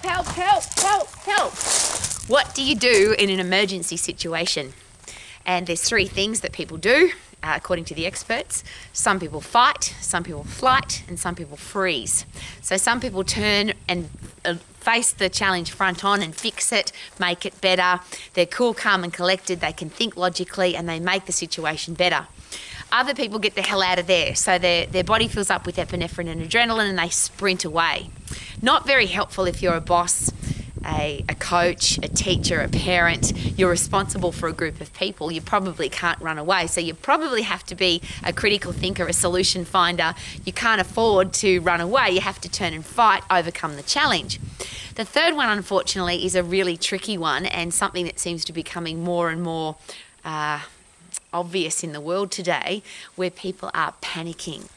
help, help, help, help, help. What do you do in an emergency situation? And there's three things that people do, according to the experts. Some people fight, some people flight, and some people freeze. So some people turn and face the challenge front on and fix it, make it better. They're cool, calm and collected. They can think logically and they make the situation better. Other people get the hell out of there. So their body fills up with epinephrine and adrenaline and they sprint away. Not very helpful if you're a boss, a coach, a teacher, a parent. You're responsible for a group of people. You probably can't run away. So you probably have to be a critical thinker, a solution finder. You can't afford to run away. You have to turn and fight, overcome the challenge. The third one, unfortunately, is a really tricky one and something that seems to be becoming more and more obvious in the world today, where people are panicking.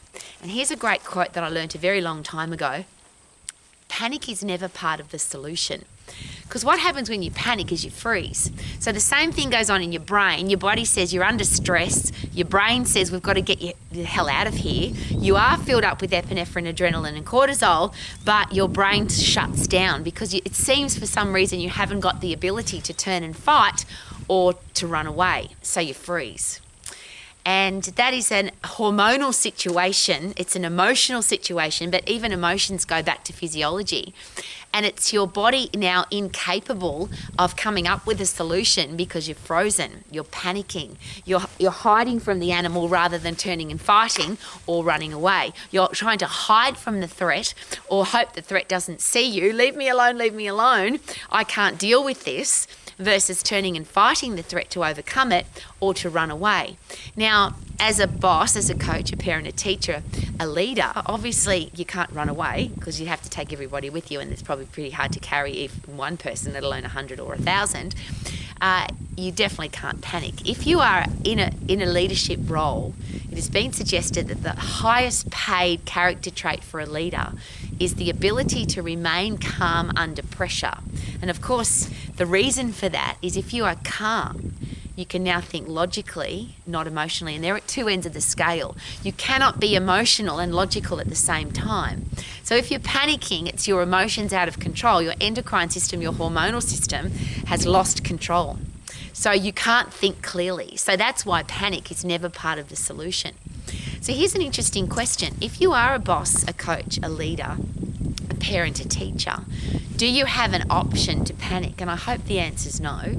And here's a great quote that I learned a very long time ago. Panic is never part of the solution. Because what happens when you panic is you freeze. So the same thing goes on in your brain. Your body says you're under stress. Your brain says we've got to get you the hell out of here. You are filled up with epinephrine, adrenaline and cortisol, but your brain shuts down because it seems for some reason you haven't got the ability to turn and fight or to run away. So you freeze. And that is an hormonal situation. It's an emotional situation, but even emotions go back to physiology. And it's your body now incapable of coming up with a solution because you're frozen, you're panicking, you're hiding from the animal rather than turning and fighting or running away. You're trying to hide from the threat or hope the threat doesn't see you. Leave me alone, I can't deal with this. Versus turning and fighting the threat to overcome it or to run away. Now, as a boss, as a coach, a parent, a teacher, a leader, obviously you can't run away because you have to take everybody with you and it's probably pretty hard to carry even one person, let alone 100 or 1,000. You definitely can't panic. If you are in a leadership role, it has been suggested that the highest paid character trait for a leader is the ability to remain calm under pressure. And of course, the reason for that is if you are calm, you can now think logically, not emotionally, and they're at two ends of the scale. You cannot be emotional and logical at the same time. So if you're panicking, it's your emotions out of control. Your endocrine system, your hormonal system has lost control. So you can't think clearly. So that's why panic is never part of the solution. So here's an interesting question. If you are a boss, a coach, a leader, a parent, a teacher, do you have an option to panic? And I hope the answer is no.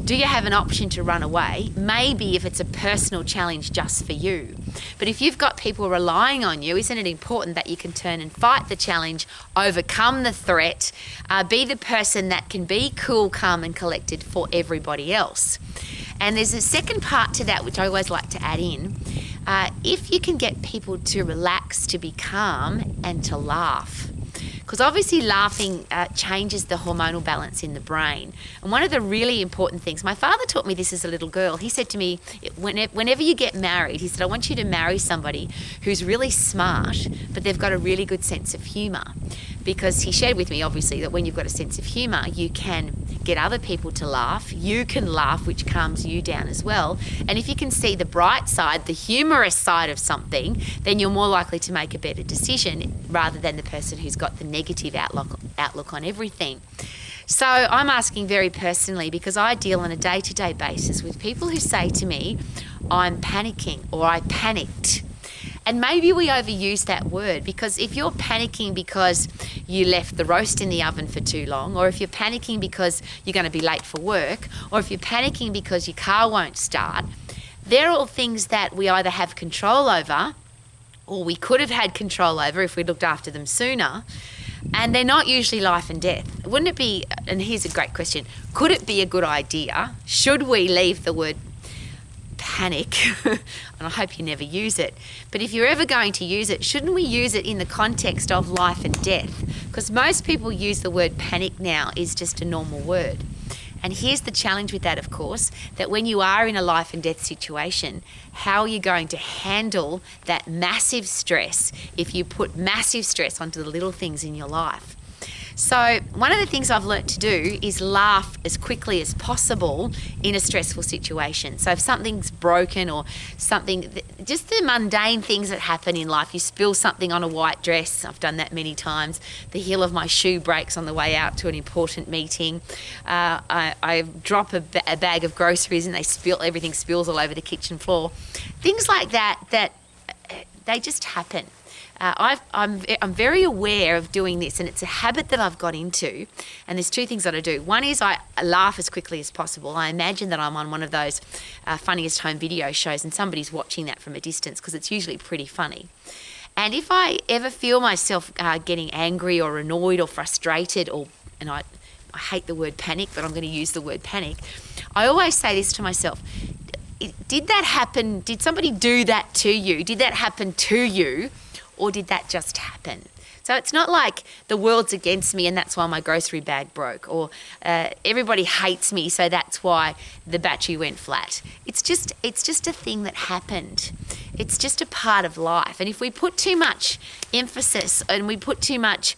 Do you have an option to run away? Maybe if it's a personal challenge just for you. But if you've got people relying on you, isn't it important that you can turn and fight the challenge, overcome the threat, be the person that can be cool, calm and collected for everybody else? And there's a second part to that which I always like to add in. If you can get people to relax, to be calm and to laugh. Because obviously laughing changes the hormonal balance in the brain. And one of the really important things, my father taught me this as a little girl. He said to me, whenever you get married, he said, I want you to marry somebody who's really smart, but they've got a really good sense of humour. Because he shared with me, obviously, that when you've got a sense of humour, you can get other people to laugh. You can laugh, which calms you down as well. And if you can see the bright side, the humorous side of something, then you're more likely to make a better decision rather than the person who's got the negative outlook on everything. So I'm asking very personally because I deal on a day-to-day basis with people who say to me, I'm panicking or I panicked. And maybe we overuse that word because if you're panicking because you left the roast in the oven for too long, or if you're panicking because you're going to be late for work, or if you're panicking because your car won't start, they're all things that we either have control over or we could have had control over if we looked after them sooner. And they're not usually life and death. Wouldn't it be, and here's a great question, could it be a good idea? Should we leave the word panic, and I hope you never use it, but if you're ever going to use it, shouldn't we use it in the context of life and death? Because most people use the word panic now is just a normal word. And here's the challenge with that, of course, that when you are in a life and death situation, how are you going to handle that massive stress if you put massive stress onto the little things in your life? So So one of the things I've learnt to do is laugh as quickly as possible in a stressful situation. So if something's broken or something, just the mundane things that happen in life, you spill something on a white dress, I've done that many times, the heel of my shoe breaks on the way out to an important meeting, I drop a bag of groceries and everything spills all over the kitchen floor. Things like that they just happen. I'm very aware of doing this, and it's a habit that I've got into, and there's two things that I do. One is I laugh as quickly as possible. I imagine that I'm on one of those funniest home video shows and somebody's watching that from a distance, because it's usually pretty funny. And if I ever feel myself getting angry or annoyed or frustrated, and I hate the word panic, but I'm going to use the word panic, I always say this to myself: did that happen? Did somebody do that to you? Did that happen to you? Or did that just happen? So it's not like the world's against me and that's why my grocery bag broke, or everybody hates me so that's why the battery went flat. It's just a thing that happened. It's just a part of life. And if we put too much emphasis and we put too much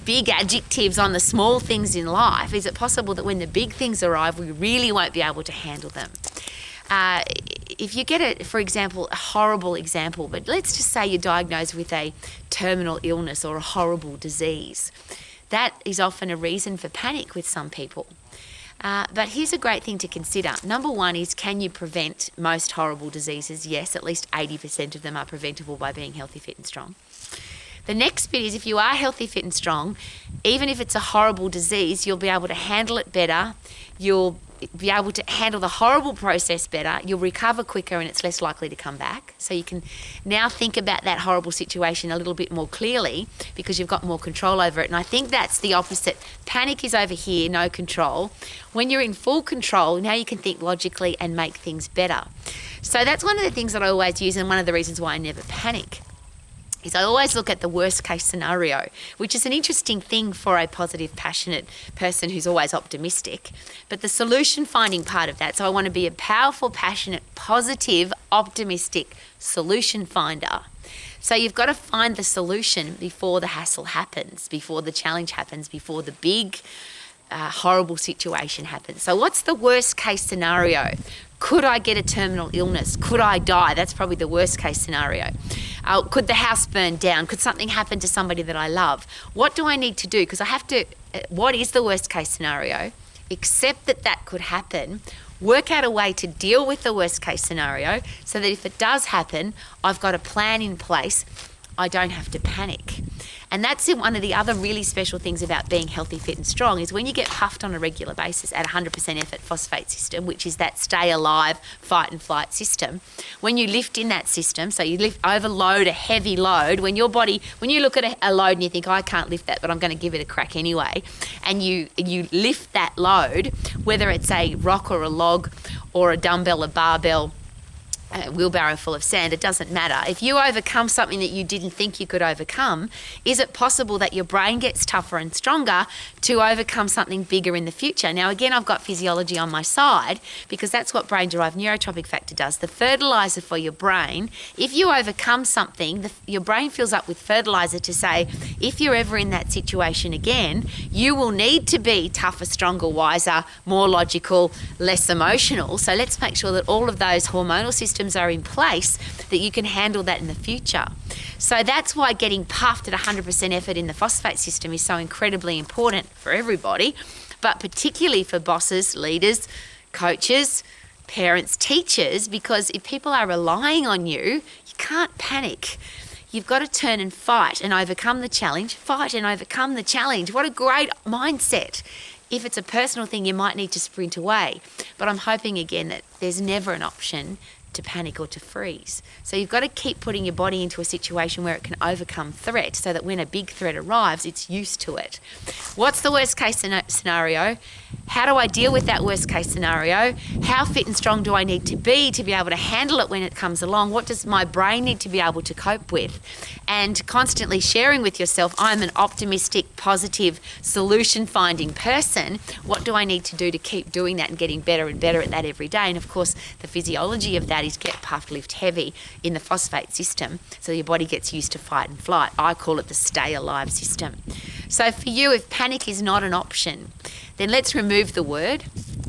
big adjectives on the small things in life, is it possible that when the big things arrive, we really won't be able to handle them? If you get for example, a horrible example, but let's just say you're diagnosed with a terminal illness or a horrible disease. That is often a reason for panic with some people. But here's a great thing to consider. Number one is, can you prevent most horrible diseases? Yes, at least 80% of them are preventable by being healthy, fit and strong. The next bit is, if you are healthy, fit and strong, even if it's a horrible disease, you'll be able to handle it better. You'll be able to handle the horrible process better. You'll recover quicker and it's less likely to come back. So you can now think about that horrible situation a little bit more clearly because you've got more control over it. And I think that's the opposite. Panic is over here, no control. When you're in full control, now you can think logically and make things better. So that's one of the things that I always use, and one of the reasons why I never panic is I always look at the worst case scenario, which is an interesting thing for a positive, passionate person who's always optimistic. But the solution finding part of that, so I want to be a powerful, passionate, positive, optimistic solution finder. So you've got to find the solution before the hassle happens, before the challenge happens, before the big horrible situation happens. So what's the worst case scenario? Could I get a terminal illness? Could I die? That's probably the worst case scenario. Could the house burn down? Could something happen to somebody that I love? What do I need to do? Because I have to, what is the worst case scenario? Accept that that could happen. Work out a way to deal with the worst case scenario so that if it does happen, I've got a plan in place. I don't have to panic. And that's one of the other really special things about being healthy, fit and strong, is when you get puffed on a regular basis at 100% effort phosphate system, which is that stay alive, fight and flight system. When you lift in that system, so you overload a heavy load, when your body, when you look at a load and you think, I can't lift that, but I'm going to give it a crack anyway, and you lift that load, whether it's a rock or a log or a dumbbell, a barbell, a wheelbarrow full of sand, it doesn't matter. If you overcome something that you didn't think you could overcome, is it possible that your brain gets tougher and stronger to overcome something bigger in the future? Now, again, I've got physiology on my side because that's what brain-derived neurotropic factor does. The fertilizer for your brain, if you overcome something, your brain fills up with fertilizer to say, if you're ever in that situation again, you will need to be tougher, stronger, wiser, more logical, less emotional. So let's make sure that all of those hormonal systems are in place that you can handle that in the future. So that's why getting puffed at 100% effort in the phosphate system is so incredibly important for everybody, but particularly for bosses, leaders, coaches, parents, teachers, because if people are relying on you, you can't panic. You've got to turn and fight and overcome the challenge. Fight and overcome the challenge. What a great mindset. If it's a personal thing, you might need to sprint away. But I'm hoping again that there's never an option to panic or to freeze. So you've got to keep putting your body into a situation where it can overcome threat so that when a big threat arrives, it's used to it. What's the worst case scenario? How do I deal with that worst case scenario? How fit and strong do I need to be able to handle it when it comes along? What does my brain need to be able to cope with? And constantly sharing with yourself, I'm an optimistic, positive, solution-finding person. What do I need to do to keep doing that and getting better and better at that every day? And of course, the physiology of that is get puffed, lift heavy in the phosphate system so your body gets used to fight and flight. I call it the stay alive system. So for you, if panic is not an option, then let's remove the word.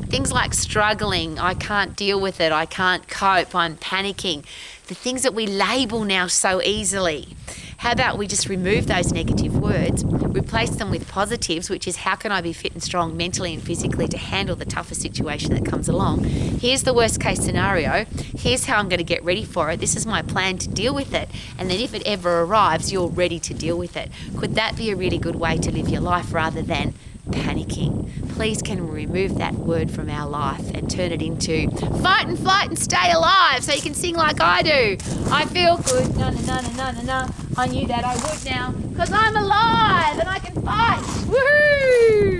Things like struggling, I can't deal with it, I can't cope, I'm panicking. The things that we label now so easily. How about we just remove those negative words, replace them with positives, which is how can I be fit and strong mentally and physically to handle the toughest situation that comes along. Here's the worst case scenario. Here's how I'm going to get ready for it. This is my plan to deal with it. And then if it ever arrives, you're ready to deal with it. Could that be a really good way to live your life rather than panicking? Please can we remove that word from our life and turn it into fight and flight and stay alive, so you can sing like I do. I feel good, na na na na na na. I knew that I would now, because I'm alive and I can fight. Woohoo!